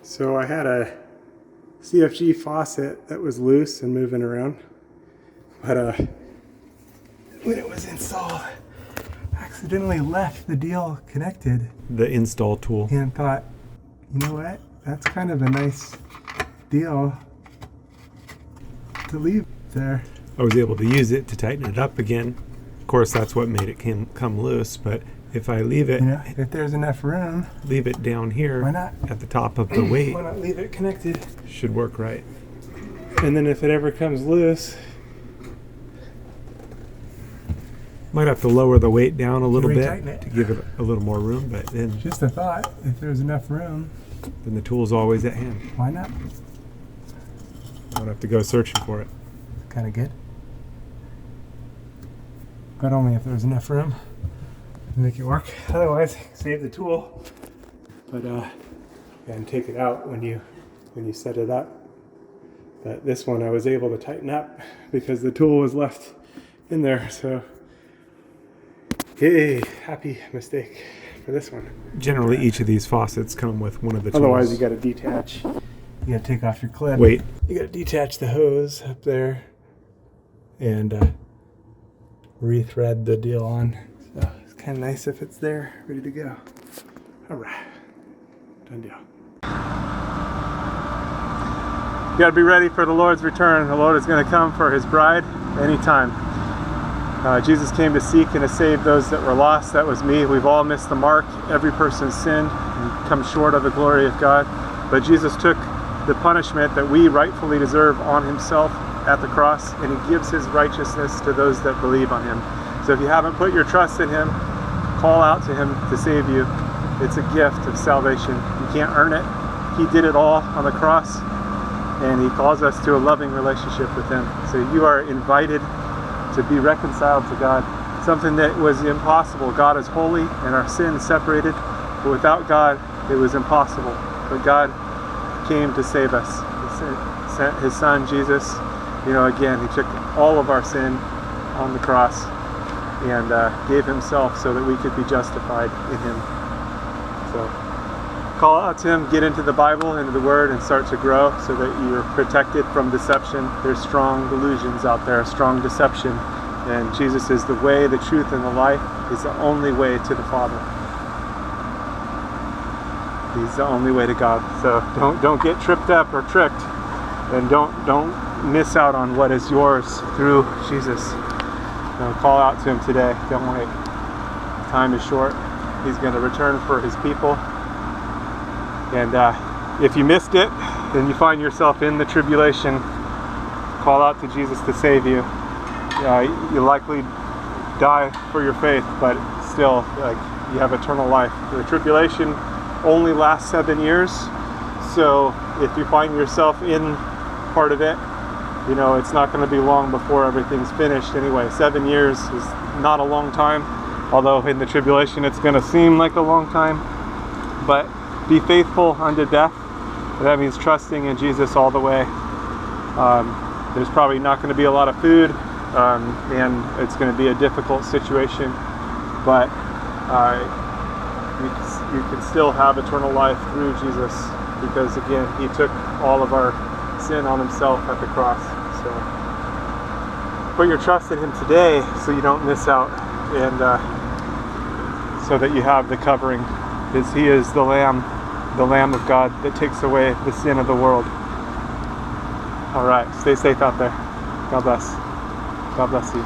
So I had a CFG faucet that was loose and moving around, but when it was installed, I accidentally left the deal connected. The install tool. And thought, you know what? That's kind of a nice deal to leave there. I was able to use it to tighten it up again. Of course, that's what made it come loose, but if I leave it, if there's enough room, leave it down here, why not? at the top of the weight, Why not leave it connected? should work right. And then if it ever comes loose, Might have to lower the weight down a little bit Retighten to give it a little more room, but then just a thought, if there's enough room, the tool's always at hand. why not? I don't have to go searching for it. Kind of good. But only if there's enough room to make it work. Otherwise, save the tool. But and take it out when you set it up. But this one I was able to tighten up because the tool was left in there. So, yay! Happy mistake for this one. Generally, each of these faucets come with one of the tools. Otherwise, you got to detach. You got to take off your clip. Wait. You got to detach the hose up there and rethread the deal on. So it's kind of nice if it's there, ready to go. All right, done deal. You got to be ready for the Lord's return. The Lord is going to come for His bride anytime. Jesus came to seek and to save those that were lost. That was me. We've all missed the mark. Every person's sinned and come short of the glory of God. But Jesus took the punishment that we rightfully deserve on Himself at the cross, and He gives His righteousness to those that believe on Him. So if you haven't put your trust in Him, call out to Him to save you. It's a gift of salvation. You can't earn it. He did it all on the cross, and He calls us to a loving relationship with Him. So you are invited to be reconciled to God, something that was impossible. God is holy and our sin separated, but without God it was impossible. But God came to save us. He sent His Son Jesus. Again, He took all of our sin on the cross and gave Himself so that we could be justified in Him. So call out to Him, get into the Bible, into the Word, and start to grow so that you're protected from deception. There's strong delusions out there, strong deception, and Jesus is the way, the truth, and the life. He's the only way to the Father. He's the only way to God. So don't get tripped up or tricked, and don't miss out on what is yours through Jesus. Call out to Him today. Don't wait. Time is short. He's going to return for His people. And if you missed it, then you find yourself in the tribulation. Call out to Jesus to save you. You likely die for your faith, but still, you have eternal life. The tribulation only lasts 7 years, so if you find yourself in part of it, it's not going to be long before everything's finished anyway. 7 years is not a long time, although in the tribulation it's going to seem like a long time. But be faithful unto death. That means trusting in Jesus all the way. There's probably not going to be a lot of food, and it's going to be a difficult situation, but you can still have eternal life through Jesus, because again, He took all of our sin on Himself at the cross. So put your trust in Him today so you don't miss out, and so that you have the covering, because He is the Lamb of God that takes away the sin of the world. All right, stay safe out there. God bless. God bless you.